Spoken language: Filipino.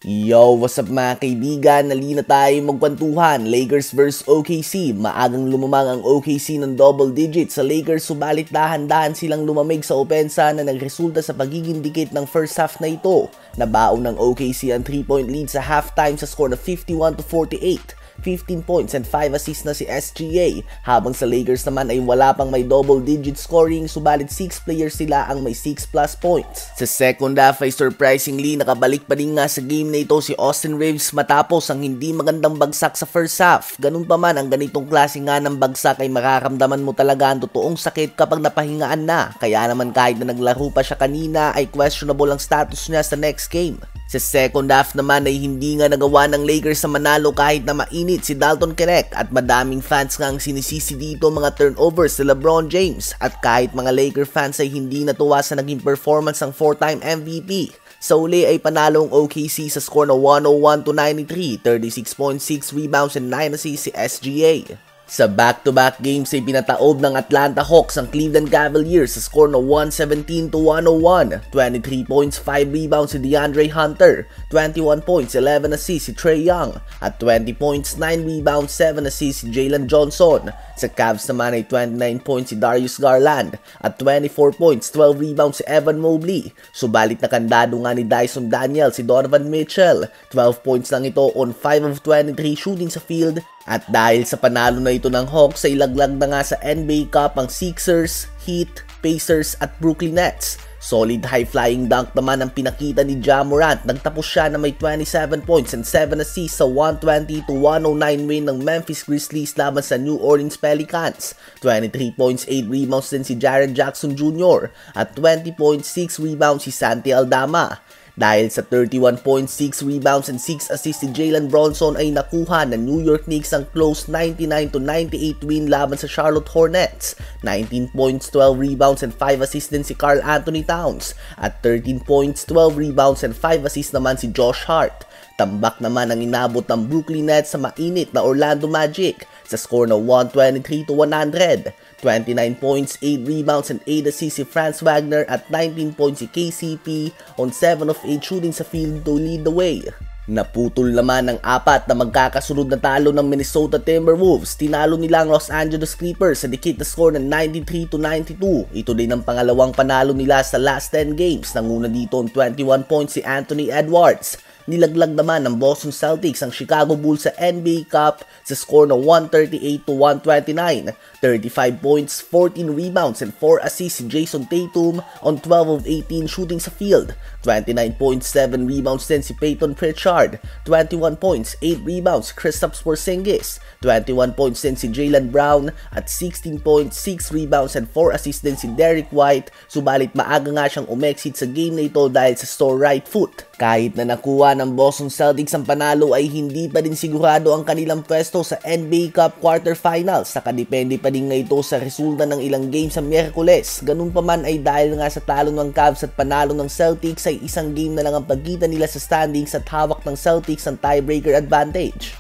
Yo, what's up mga kaibigan? Nalina tayo magkwentuhan. Lakers vs OKC. Maagang lumamang ang OKC ng double digits sa Lakers, subalit dahan-dahan silang lumamig sa opensa na nagresulta sa pagiging dikit ng first half na ito. Nabaon ng OKC ang 3-point lead sa halftime sa score na 51-48. 15 points and 5 assists na si SGA, habang sa Lakers naman ay wala pang may double digit scoring, subalit 6 players sila ang may 6 plus points. Sa second half ay surprisingly nakabalik pa rin nga sa game na ito si Austin Reaves matapos ang hindi magandang bagsak sa first half. Ganun pa man, ang ganitong klase nga ng bagsak ay makaramdaman mo talaga ang totoong sakit kapag napahingaan na, kaya naman kahit na naglaro pa siya kanina ay questionable ang status niya sa next game. Sa second half naman ay hindi nga nagawa ng Lakers sa manalo kahit na mainit si Dalton Knecht, at madaming fans nga ang sinisisi dito mga turnovers si LeBron James, at kahit mga Laker fans ay hindi natuwa sa naging performance ng 4-time MVP. Sa uli ay panalo ang OKC sa score na 101-93, 36.6 rebounds and 9 assists si SGA. Sa back-to-back games ay pinataob ng Atlanta Hawks ang Cleveland Cavaliers sa score na 117-101. 23 points, 5 rebounds si DeAndre Hunter, 21 points, 11 assists si Trae Young, at 20 points, 9 rebounds, 7 assists si Jalen Johnson. Sa Cavs naman ay 29 points si Darius Garland at 24 points, 12 rebounds si Evan Mobley. Subalit nakandado nga ni Dyson Daniel si Donovan Mitchell, 12 points lang ito on 5 of 23 shooting sa field. At dahil sa panalo na ito ng Hawks ay laglag na nga sa NBA Cup ang Sixers, Heat, Pacers at Brooklyn Nets. Solid high-flying dunk naman ang pinakita ni Ja Morant. Nagtapos siya na may 27 points and 7 assists sa 120-109 win ng Memphis Grizzlies laban sa New Orleans Pelicans. 23 points, 8 rebounds din si Jaren Jackson Jr. at 20.6 rebounds si Santi Aldama. Dahil sa 31.6 rebounds and 6 assists si Jalen Brunson ay nakuha ng New York Knicks ang close 99-98 win laban sa Charlotte Hornets. 19 points, 12 rebounds and 5 assists din si Karl Anthony Towns, at 13 points, 12 rebounds and 5 assists naman si Josh Hart. Tambak naman ang inabot ng Brooklyn Nets sa mainit na Orlando Magic sa score na 123-100. 29 points, 8 rebounds and 8 assists si Franz Wagner at 19 points si KCP on 7 of 8 shooting sa field to lead the way. Naputol naman ang apat na magkakasunod na talo ng Minnesota Timberwolves. Tinalo nila ang Los Angeles Clippers sa dikit na score ng 93-92. Ito din ang pangalawang panalo nila sa last 10 games. Nanguna dito on 21 points si Anthony Edwards. Nilaglag naman ng Boston Celtics ang Chicago Bulls sa NBA Cup sa score na 138-129. 35 points, 14 rebounds and 4 assists si Jason Tatum on 12 of 18 shooting sa field. 29.7 rebounds din si Peyton Pritchard. 21 points, 8 rebounds Kristaps Porzingis. 21 points din si Jaylen Brown at 16.6 rebounds and 4 assists din si Derrick White. Subalit maaga nga siyang umexit sa game na ito dahil sa sore right foot. Kahit na nakuha ng Boston Celtics ang panalo ay hindi pa din sigurado ang kanilang pwesto sa NBA Cup quarterfinals. Nakadepende pa din nga ito sa resulta ng ilang games sa Miyerkules. Ganun pa man ay dahil nga sa talo ng Cavs at panalo ng Celtics ay isang game na lang ang pagitan nila sa standings at hawak ng Celtics ang tiebreaker advantage.